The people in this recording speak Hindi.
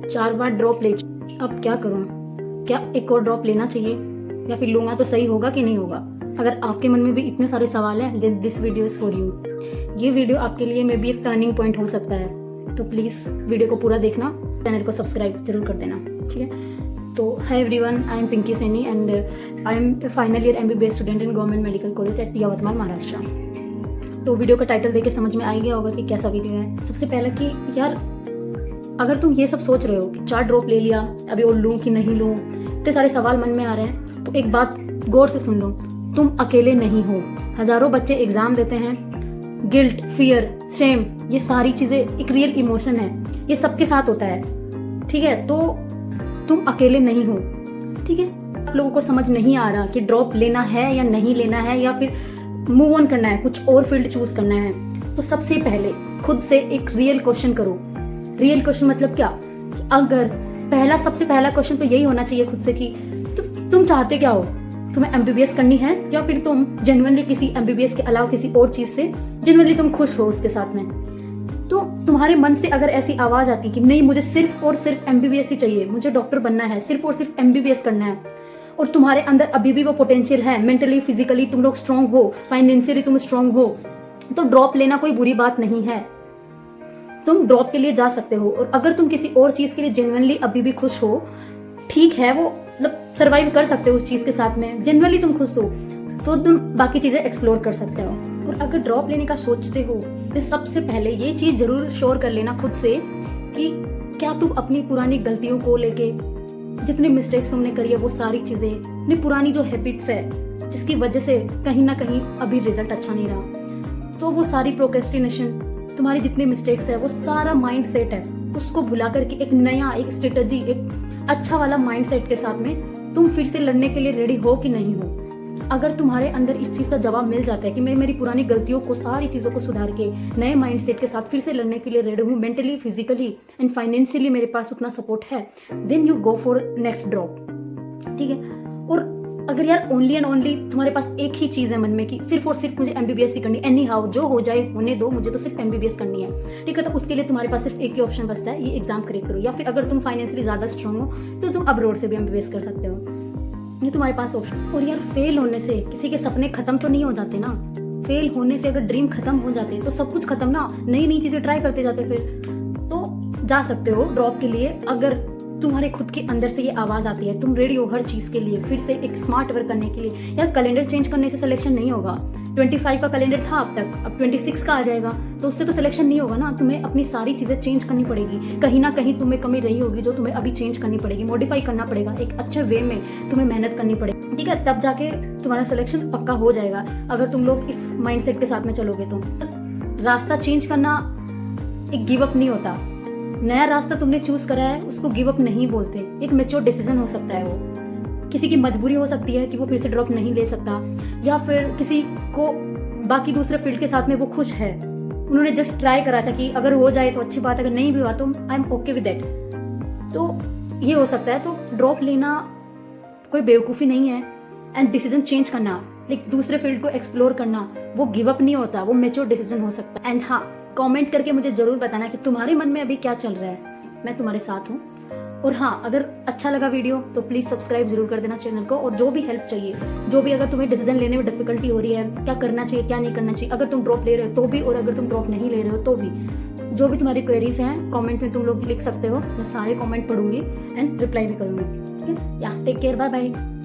4 बार ड्रॉप ले, अब क्या करूँ? क्या एक और ड्रॉप लेना चाहिए या फिर लूँगा तो सही होगा कि नहीं होगा? अगर आपके मन में भी इतने सारे सवाल हैं, then this video is for you. ये वीडियो आपके लिए मे बी एक टर्निंग पॉइंट हो सकता है, तो प्लीज़ वीडियो को पूरा देखना, चैनल को सब्सक्राइब जरूर कर देना, ठीक है? तो hi everyone, I am Pinky Saini and I am final year MBBS student in government medical college at Yavatmal, Maharashtra. तो वीडियो का टाइटल देख के समझ में आ गया होगा कि कैसा वीडियो है। सबसे पहले कि यार, अगर तुम ये सब सोच रहे हो कि 4 ड्रॉप ले लिया, अभी और लूँ कि नहीं लूँ, इतने सारे सवाल मन में आ रहे हैं, तो एक बात गौर से सुन लो, तुम अकेले नहीं हो। हजारों बच्चे एग्जाम देते हैं। गिल्ट, फियर, शेम, ये सारी चीज़ें एक रियल इमोशन है, ये सबके साथ होता है, ठीक है? तो तुम अकेले नहीं हो, ठीक है? आप लोगों को समझ नहीं आ रहा कि ड्रॉप लेना है या नहीं लेना है, या फिर मूव ऑन करना है, कुछ और फील्ड चूज करना है, तो सबसे पहले खुद से एक रियल क्वेश्चन करो। रियल क्वेश्चन मतलब क्या? अगर सबसे पहला क्वेश्चन तो यही होना चाहिए खुद से कि तुम चाहते क्या हो? तुम्हें MBBS करनी है या फिर तुम जेन्युइनली किसी MBBS के अलावा किसी और चीज से जेन्युइनली तुम खुश हो उसके साथ में? तो तुम्हारे मन से अगर ऐसी आवाज आती कि नहीं, मुझे सिर्फ और सिर्फ MBBS ही चाहिए, मुझे डॉक्टर बनना है, सिर्फ और सिर्फ MBBS करना है, और तुम्हारे अंदर अभी भी वो पोटेंशियल है, मेंटली फिजिकली तुम लोग स्ट्रांग हो, फाइनेंशियली तुम स्ट्रांग हो, तो ड्रॉप लेना कोई बुरी बात नहीं है। तुम ड्रॉप के लिए जा सकते हो। और अगर तुम किसी और चीज के लिए जेन्युइनली अभी भी खुश हो, ठीक है, वो मतलब सर्वाइव कर सकते हो उस चीज के साथ में, जेन्युइनली तुम खुश हो, तो तुम बाकी चीजें एक्सप्लोर कर सकते हो। और अगर ड्रॉप लेने का सोचते हो तो सबसे पहले ये चीज जरूर श्योर कर लेना खुद से कि क्या तुम अपनी पुरानी गलतियों को लेके, जितनी मिस्टेक्स तुमने करी है वो सारी चीजें, अपनी पुरानी जो हैबिट्स है जिसकी वजह से कहीं ना कहीं अभी रिजल्ट अच्छा नहीं रहा, तो वो सारी प्रोक्रेस्टिनेशन, तुम्हारी जितनी मिस्टेक्स है, वो सारा माइंड सेट है, उसको भुला करके एक नया, एक स्ट्रेटजी, एक अच्छा वाला माइंड सेट के साथ में तुम फिर से लड़ने के लिए रेडी हो कि नहीं हो। अगर तुम्हारे अंदर इस चीज का जवाब मिल जाता है कि मैं मेरी पुरानी गलतियों को, सारी चीजों को सुधार के नए माइंड सेट के साथ फिर से लड़ने के लिए रेडी हूँ, मेंटली, फिजिकली एंड फाइनेंशियली मेरे पास उतना सपोर्ट है, then you go for next drop, ठीक है? और अगर यार ओनली एंड ओनली तुम्हारे पास एक ही चीज है मन में कि सिर्फ और सिर्फ मुझे MBBS ही करनी, एनी हाउ जो हो जाए होने दो, मुझे तो सिर्फ MBBS करनी है, ठीक है? तो उसके लिए तुम्हारे पास सिर्फ एक ही ऑप्शन बचता है, ये एग्जाम क्रैक करो। या फिर अगर तुम फाइनेंशियली ज्यादा स्ट्रांग हो तो तुम अब्रॉड से भी MBBS कर सकते हो, ये तुम्हारे पास ऑप्शन। और यार, फेल होने से किसी के सपने खत्म तो नहीं हो जाते ना। फेल होने से अगर ड्रीम खत्म हो जाते तो सब कुछ खत्म ना, नई नई चीजें ट्राई करते जाते। फिर तो जा सकते हो ड्रॉप के लिए अगर तुम्हारे खुद के अंदर से ये आवाज आती है, तुम रेडी हो हर चीज के लिए, फिर से एक स्मार्ट वर्क करने के लिए। यार, कैलेंडर चेंज करने से सिलेक्शन नहीं होगा। 25 का कैलेंडर था अब तक, अब 26 का आ जाएगा, तो उससे तो सिलेक्शन नहीं होगा ना। तुम्हें अपनी सारी चीजें चेंज करनी पड़ेगी, कहीं ना कहीं तुम्हें कमी रही होगी जो तुम्हें अभी चेंज करनी पड़ेगी, मॉडिफाई करना पड़ेगा, एक अच्छे वे में तुम्हें मेहनत करनी पड़ेगी, ठीक है? तब जाके तुम्हारा सिलेक्शन पक्का हो जाएगा, अगर तुम लोग इस माइंडसेट के साथ में चलोगे तो। रास्ता चेंज करना एक गिव अप नहीं होता। नया रास्ता तुमने चूज करा है, उसको गिव अप नहीं बोलते, एक मैच्योर डिसीजन हो सकता है वो। किसी की मजबूरी हो सकती है कि वो फिर से ड्रॉप नहीं ले सकता, या फिर किसी को बाकी दूसरे फील्ड के साथ में वो खुश है, उन्होंने जस्ट ट्राई करा था कि अगर हो जाए तो अच्छी बात, अगर नहीं भी हुआ तो I am okay with that, तो ये हो सकता है। तो ड्रॉप लेना कोई बेवकूफ़ी नहीं है, एंड डिसीजन चेंज करना, लाइक दूसरे फील्ड को एक्सप्लोर करना, वो गिव अप नहीं होता, वो मैच्योर डिसीजन हो सकता है। एंड हाँ, कमेंट करके मुझे जरूर बताना कि तुम्हारे मन में अभी क्या चल रहा है, मैं तुम्हारे साथ हूँ। और हाँ, अगर अच्छा लगा वीडियो तो प्लीज़ सब्सक्राइब जरूर कर देना चैनल को। और जो भी हेल्प चाहिए, जो भी अगर तुम्हें डिसीजन लेने में डिफिकल्टी हो रही है, क्या करना चाहिए क्या नहीं करना चाहिए, अगर तुम ड्रॉप ले रहे हो तो भी, और अगर तुम ड्रॉप नहीं ले रहे हो तो भी, जो भी तुम्हारी क्वेरीज हैं कमेंट में तुम लोग लिख सकते हो, मैं सारे कमेंट पढ़ूंगी एंड रिप्लाई भी करूँगी, ठीक है? या टेक केयर, बाय बाय।